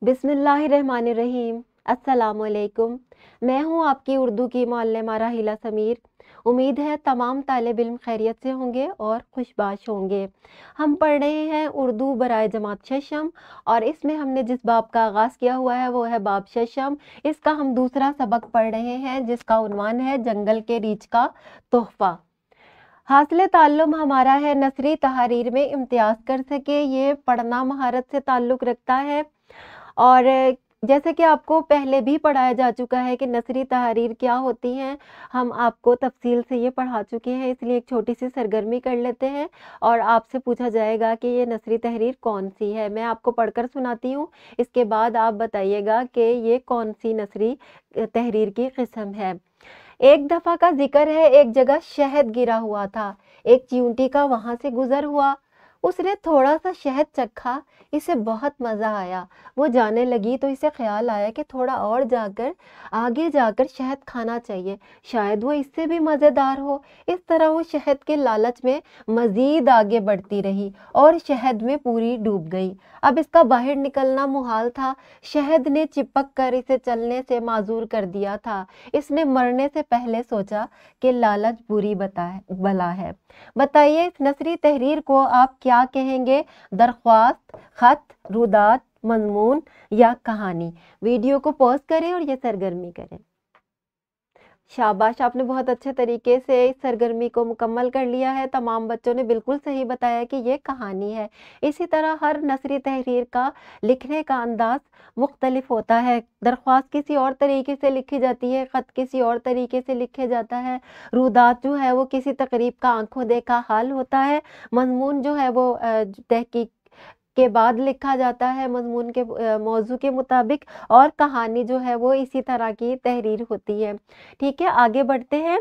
बिस्मिल्लाहिर्रहमानिर्रहीम। अस्सलामुअलैकुम। मैं हूँ आपकी उर्दू की मुअल्लिमा राहिला समीर। उम्मीद है तमाम तालिब इल्म खैरियत से होंगे और खुशबाश होंगे। हम पढ़ रहे हैं उर्दू बराए जमात शशम और इसमें हमने जिस बाब का आगाज़ किया हुआ है वो है बाब शशम। इसका हम दूसरा सबक पढ़ रहे हैं जिसका उन्वान है जंगल के रीछ का तोहफ़ा। हासिल ताल्लुम हमारा है नसरी तहरीर में इम्तियाज़ कर सके, ये पढ़ना महारत से ताल्लुक़ रखता है। और जैसे कि आपको पहले भी पढ़ाया जा चुका है कि नसरी तहरीर क्या होती हैं, हम आपको तफसील से ये पढ़ा चुके हैं, इसलिए एक छोटी सी सरगर्मी कर लेते हैं और आपसे पूछा जाएगा कि ये नसरी तहरीर कौन सी है। मैं आपको पढ़कर सुनाती हूँ, इसके बाद आप बताइएगा कि ये कौन सी नसरी तहरीर की किस्म है। एक दफ़ा का जिक्र है, एक जगह शहद गिरा हुआ था। एक चींटी का वहाँ से गुजर हुआ। उसने थोड़ा सा शहद चखा, इसे बहुत मज़ा आया। वो जाने लगी तो इसे ख्याल आया कि थोड़ा और आगे जाकर शहद खाना चाहिए, शायद वो इससे भी मज़ेदार हो। इस तरह वो शहद के लालच में मज़ीद आगे बढ़ती रही और शहद में पूरी डूब गई। अब इसका बाहर निकलना मुहाल था। शहद ने चिपक कर इसे चलने से माजूर कर दिया था। इसने मरने से पहले सोचा कि लालच बुरी बला है। बताइए इस नसरी तहरीर को आप क्या कहेंगे? दरख्वास्त, खत, रुदात, मजमून या कहानी? वीडियो को पॉज करें और ये सरगर्मी करें। शाबाश, आपने बहुत अच्छे तरीके से इस सरगर्मी को मुकम्मल कर लिया है। तमाम बच्चों ने बिल्कुल सही बताया कि ये कहानी है। इसी तरह हर नसरी तहरीर का लिखने का अंदाज मुख्तलिफ होता है। दरख्वास्त किसी और तरीके से लिखी जाती है, ख़त किसी और तरीके से लिखे जाता है, रुदात जो है वो किसी तकरीब का आंखों देखा हाल होता है, मजमून जो है वो तहकीक के बाद लिखा जाता है मजमून के मौजू के मुताबिक, और कहानी जो है वो इसी तरह की तहरीर होती है। ठीक है, आगे बढ़ते हैं।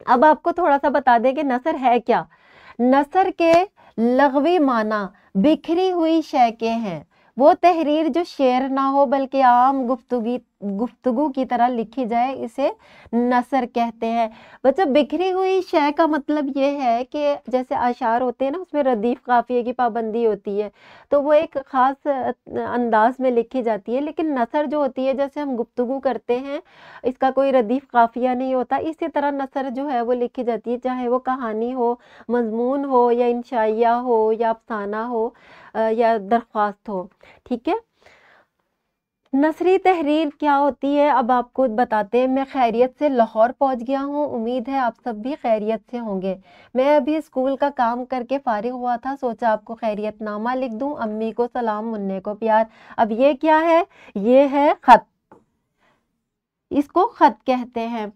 अब आपको थोड़ा सा बता दें कि नसर है क्या। नसर के लग़वी माना बिखरी हुई शय के हैं। वो तहरीर जो शेर ना हो बल्कि आम गुफ्तगू की तरह लिखी जाए, इसे नसर कहते हैं। बच्चों, बिखरी हुई शय का मतलब ये है कि जैसे अशार होते हैं ना, उसमें रदीफ काफिये की पाबंदी होती है, तो वो एक ख़ास अंदाज में लिखी जाती है। लेकिन नसर जो होती है, जैसे हम गुफ्तगू करते हैं, इसका कोई रदीफ काफिया नहीं होता, इसी तरह नसर जो है वो लिखी जाती है, चाहे वो कहानी हो, मजमून हो या इंशाइया हो या अफसाना हो या दरख्वास्त हो। ठीक है, नसरी तहरीर क्या होती है अब आपको बताते हैं। मैं खैरियत से लाहौर पहुंच गया हूँ, उम्मीद है आप सब भी खैरियत से होंगे। मैं अभी स्कूल का काम करके फारिग हुआ था, सोचा आपको खैरियतनामा लिख दूं। अम्मी को सलाम, मुन्ने को प्यार। अब ये क्या है? ये है खत, इसको खत कहते हैं।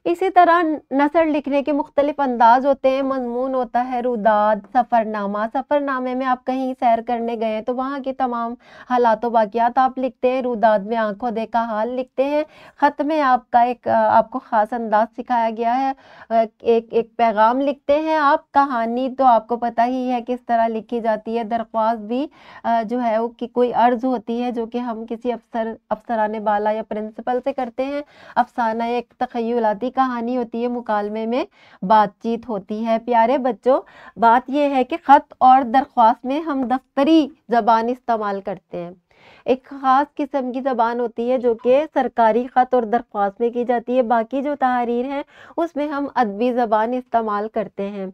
इसी तरह नसर लिखने के मुख्तलिफ अंदाज होते हैं। मजमून होता है रुदात, सफ़रनामा। सफ़रनामे में आप कहीं सैर करने गए तो वहाँ की तमाम हालात वाक़ियात आप लिखते हैं। रुदात में आंखों देखा हाल लिखते हैं। ख़त में आपको ख़ास अंदाज सिखाया गया है, एक एक पैगाम लिखते हैं आप। कहानी तो आपको पता ही है किस तरह लिखी जाती है। दरख्वास्त भी जो है वो कि कोई अर्ज़ होती है जो कि हम किसी अफसराने बाला या प्रिंसिपल से करते हैं। अफसाना एक तख़य्युलाती कहानी होती है, मुकालमे में बातचीत होती है। प्यारे बच्चों, बात यह है कि ख़त और दरख्वास्त में हम दफ्तरी ज़बान इस्तेमाल करते हैं। एक ख़ास किस्म की ज़बान होती है जो कि सरकारी ख़त और दरख्वास्त में की जाती है। बाकी जो तहरीर है उसमें हम अदबी ज़बान इस्तेमाल करते हैं।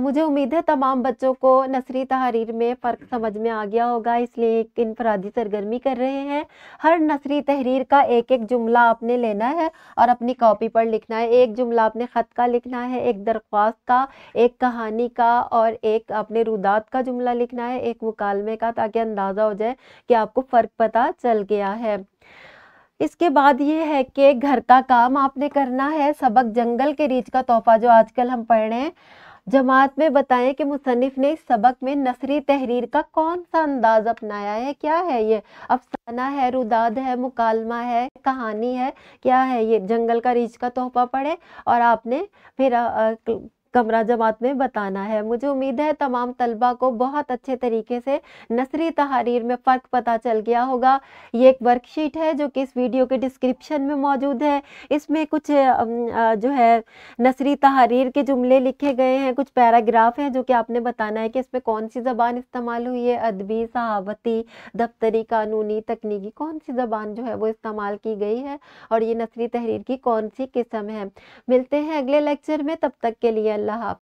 मुझे उम्मीद है तमाम बच्चों को नसरी तहरीर में फ़र्क समझ में आ गया होगा, इसलिए एक इनफरादी सरगर्मी कर रहे हैं। हर नसरी तहरीर का एक एक जुमला आपने लेना है और अपनी कॉपी पर लिखना है। एक जुमला आपने ख़त का लिखना है, एक दरख्वास्त का, एक कहानी का और एक आपने रुदात का जुमला लिखना है, एक मुकालमे का, ताकि अंदाज़ा हो जाए कि आपको फ़र्क पता चल गया है। इसके बाद ये है कि घर का काम आपने करना है। सबक जंगल के रीछ का तोहफ़ा जो आजकल हम पढ़ रहे हैं, जमात में बताएं कि मुसन्निफ ने इस सबक में नसरी तहरीर का कौन सा अंदाज अपनाया है। क्या है ये? अफसाना है, रुदाद है, मुकालमा है, कहानी है, क्या है ये? जंगल का रीछ का तोहफ़ा पढ़े और आपने फिर कमरा जमात में बताना है। मुझे उम्मीद है तमाम तलबा को बहुत अच्छे तरीके से नसरी तहरीर में फ़र्क पता चल गया होगा। ये एक वर्कशीट है जो कि इस वीडियो के डिस्क्रिप्शन में मौजूद है। इसमें कुछ जो है नसरी तहरीर के जुमले लिखे गए हैं, कुछ पैराग्राफ हैं जो कि आपने बताना है कि इसमें कौन सी ज़बान इस्तेमाल हुई है, अदबी, सहावती, दफ्तरी, कानूनी, तकनीकी, कौन सी ज़बान जो है वो इस्तेमाल की गई है और ये नसरी तहरीर की कौन सी किस्म है। मिलते हैं अगले लेक्चर में, तब तक के लिए अल्लाह हाफ़िज़।